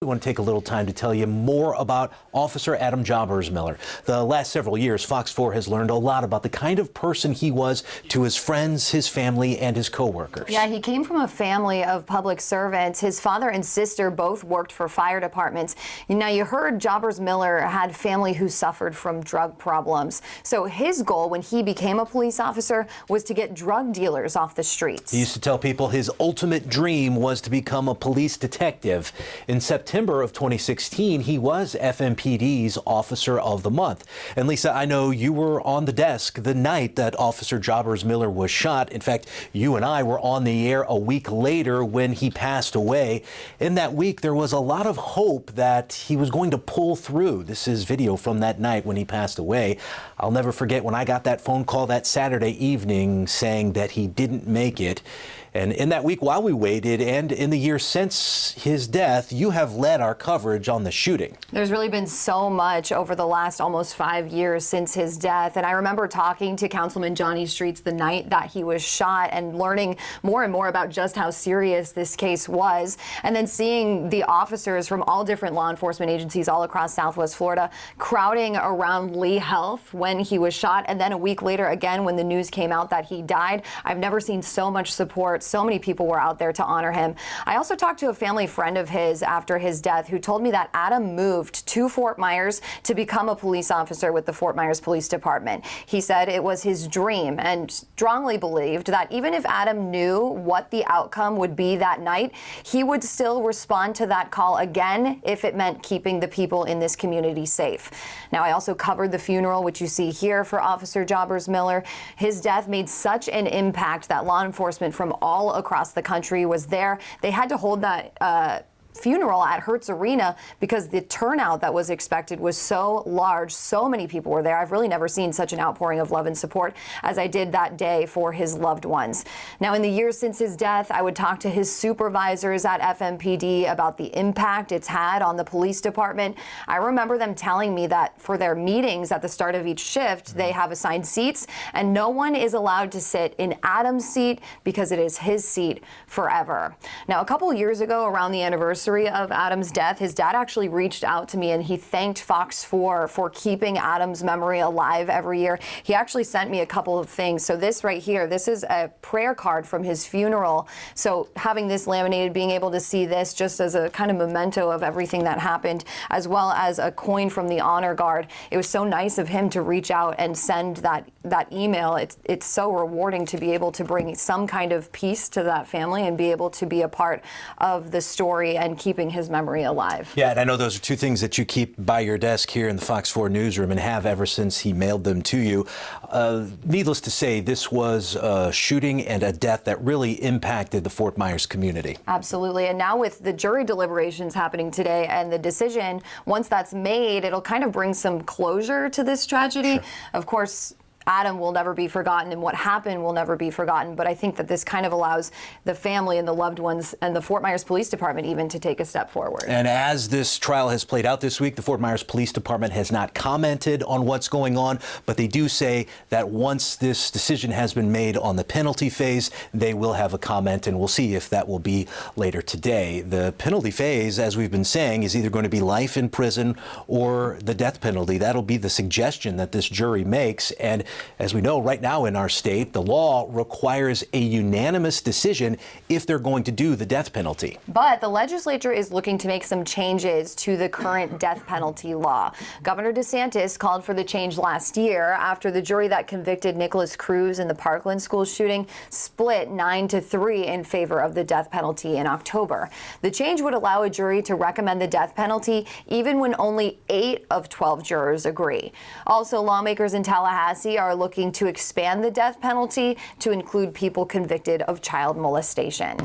want to take a little time to tell you more about Officer Adam Miller. The last several years, Fox 4 has learned a lot about the kind of person he was to his friends, his family, and his co-workers. Yeah, he came from a family of public servants. His father and sister both worked for fire departments. Now, you heard Miller had family who suffered from drug problems. So his goal when he became a police officer was to get drug dealers off the streets. He used to tell people his ultimate dream was to become a police detective. In September of 2016, he was FMPD's Officer of the Month. And Lisa, I know you were on the desk the night that Officer Miller was shot. In fact, you and I were on the air a week later when he passed away. In that week, there was a lot of hope that he was going to pull through. This is video from that night when he passed away. I'll never forget when I got that phone call that Saturday evening saying that he didn't make it. And in that week while we waited and in the years since his death, you have led our coverage on the shooting. There's really been so much over the last almost 5 years since his death. And I remember talking to Councilman Johnny Streets the night that he was shot and learning more and more about just how serious this case was. And then seeing the officers from all different law enforcement agencies all across Southwest Florida crowding around Lee Health when he was shot. And then a week later, again, when the news came out that he died, I've never seen so much support. So many people were out there to honor him. I also talked to a family friend of his after his death who told me that Adam moved to Fort Myers to become a police officer with the Fort Myers Police Department. He said it was his dream and strongly believed that even if Adam knew what the outcome would be that night, he would still respond to that call again if it meant keeping the people in this community safe. Now, I also covered the funeral, which you see here for Officer Miller. His death made such an impact that law enforcement from all across the country was there. They had to hold that funeral at Hertz Arena because the turnout that was expected was so large. So many people were there. I've really never seen such an outpouring of love and support as I did that day for his loved ones. Now, in the years since his death, I would talk to his supervisors at FMPD about the impact it's had on the police department. I remember them telling me that for their meetings at the start of each shift, they have assigned seats and no one is allowed to sit in Adam's seat because it is his seat forever. Now, a couple years ago, around the anniversary of Adam's death, his dad actually reached out to me and he thanked Fox 4 for keeping Adam's memory alive every year. He actually sent me a couple of things. So this right here, this is a prayer card from his funeral. So having this laminated, being able to see this just as a kind of memento of everything that happened, as well as a coin from the honor guard. It was so nice of him to reach out and send that email. It's so rewarding to be able to bring some kind of peace to that family and be able to be a part of the story and keeping his memory alive. Yeah, and I know those are two things that you keep by your desk here in the Fox 4 newsroom and have ever since he mailed them to you. Needless to say, this was a shooting and a death that really impacted the Fort Myers community. Absolutely. And now with the jury deliberations happening today and the decision, once that's made, it'll kind of bring some closure to this tragedy. Sure. Of course, Adam will never be forgotten and what happened will never be forgotten. But I think that this kind of allows the family and the loved ones and the Fort Myers Police Department even to take a step forward. And as this trial has played out this week, the Fort Myers Police Department has not commented on what's going on, but they do say that once this decision has been made on the penalty phase, they will have a comment, and we'll see if that will be later today. The penalty phase, as we've been saying, is either going to be life in prison or the death penalty. That'll be the suggestion that this jury makes. And as we know, right now in our state, the law requires a unanimous decision if they're going to do the death penalty. But the legislature is looking to make some changes to the current death penalty law. Governor DeSantis called for the change last year after the jury that convicted Nicholas Cruz in the Parkland school shooting split 9-3 in favor of the death penalty in October. The change would allow a jury to recommend the death penalty even when only 8 of 12 jurors agree. Also, lawmakers in Tallahassee are looking to expand the death penalty to include people convicted of child molestation.